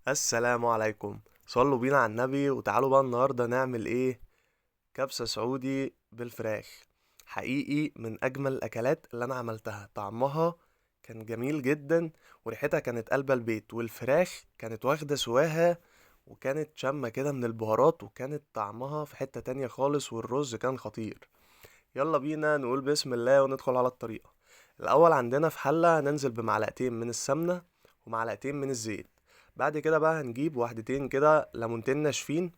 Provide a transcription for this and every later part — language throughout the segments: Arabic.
السلام عليكم. صلوا بينا على النبي وتعالوا بقى النهارده نعمل ايه؟ كبسة سعودي بالفراخ. حقيقي من اجمل الاكلات اللي انا عملتها. طعمها كان جميل جدا، وريحتها كانت قلب البيت، والفراخ كانت واخدة سواها، وكانت شامة كده من البهارات، وكانت طعمها في حتة تانية خالص، والرز كان خطير. يلا بينا نقول بسم الله وندخل على الطريقة. الأول عندنا في حلة هننزل بمعلقتين من السمنة ومعلقتين من الزيت. بعد كده بقى هنجيب واحدتين كده ليمونتين ناشفين،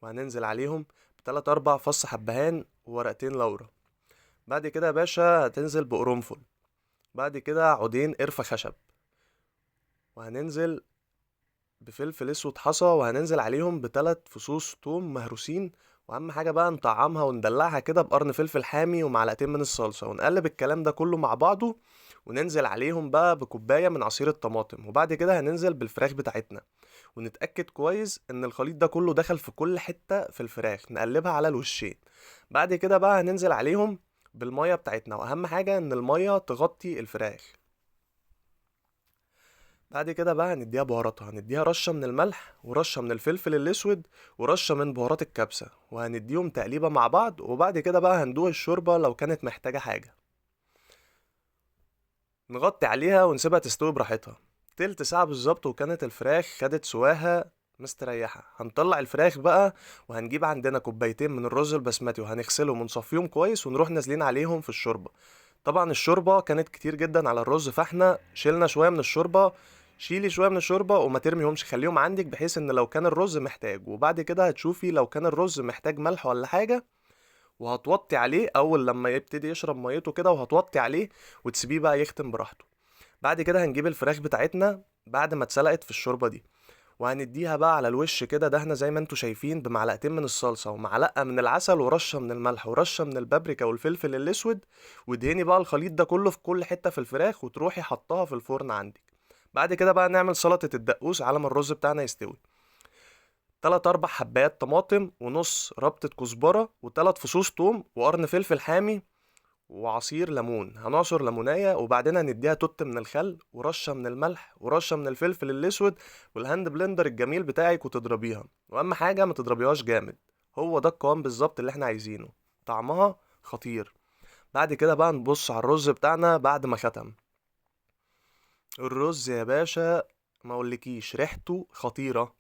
وهننزل عليهم بتلات أربع فص حبهان وورقتين لورا. بعد كده يا باشا هتنزل بقرنفل. بعد كده عودين قرفة خشب، وهننزل بفلفل اسود حصى، وهننزل عليهم بتلات فصوص توم مهروسين. واهم حاجه بقى نطعمها وندلعها كده بقرن فلفل حامي ومعلقتين من الصلصه، ونقلب الكلام ده كله مع بعضه. وننزل عليهم بقى بكوبايه من عصير الطماطم، وبعد كده هننزل بالفراخ بتاعتنا، ونتاكد كويس ان الخليط ده كله دخل في كل حته في الفراخ، نقلبها على الوشين. بعد كده بقى هننزل عليهم بالميه بتاعتنا، واهم حاجه ان الميه تغطي الفراخ. بعد كده بقى هنديها بهاراتها، هنديها رشة من الملح ورشة من الفلفل الأسود ورشة من بهارات الكبسة، وهنديهم تقليبة مع بعض. وبعد كده بقى هندوق الشوربة لو كانت محتاجة حاجة، نغطي عليها ونسيبها تستوي براحتها تلت ساعة بالظبط، وكانت الفراخ خدت سواها مستريحة. هنطلع الفراخ بقى، وهنجيب عندنا كوبايتين من الرز البسمتي، وهنغسلهم ونصفيهم كويس، ونروح نازلين عليهم في الشوربة. طبعا الشوربة كانت كتير جدا على الرز، فاحنا شيلنا شوية من الشوربة. شيلي شوية من الشوربة وما ترميهمش، خليهم عندك بحيث ان لو كان الرز محتاج، وبعد كده هتشوفي لو كان الرز محتاج ملح ولا حاجة، وهتوطي عليه اول لما يبتدي يشرب ميته كده، وهتوطي عليه وتسيبيه بقى يختم براحته. بعد كده هنجيب الفراخ بتاعتنا بعد ما اتسلقت في الشوربة دي، وهنديها بقى على الوش كده دهنة زي ما انتوا شايفين، بمعلقتين من الصلصة ومعلقة من العسل ورشة من الملح ورشة من البابريكا والفلفل الأسود. وادهني بقى الخليط ده كله في كل حتة في الفراخ، وتروحي حطها في الفرن عندك. بعد كده بقى نعمل سلطة الدقوس على ما الرز بتاعنا يستوي. تلات أربع حبايات طماطم، ونص ربطة كزبرة، وتلات فصوص توم، وقرن فلفل حامي، وعصير ليمون. هنعصر ليمونية، وبعدين هنديها توت من الخل ورشة من الملح ورشة من الفلفل الأسود والهاند بلندر الجميل بتاعك، وتضربيها. وأهم حاجة ما تضربيهاش جامد، هو ده القوام بالظبط اللي احنا عايزينه. طعمها خطير. بعد كده بقى نبص على الرز بتاعنا بعد ما ختم. الرز يا باشا ما اقولكيش ريحته خطيرة.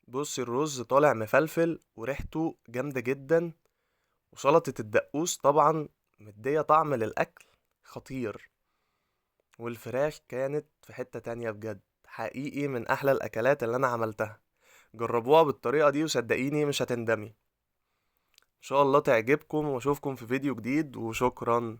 بص الرز طالع مفلفل وريحته جامدة جدا، وسلطة الدقوس طبعا مدية طعم للأكل خطير. والفراخ كانت في حتة تانية بجد، حقيقي من أحلى الأكلات اللي أنا عملتها. جربوها بالطريقة دي وصدقيني مش هتندمي. إن شاء الله تعجبكم، وأشوفكم في فيديو جديد، وشكرا.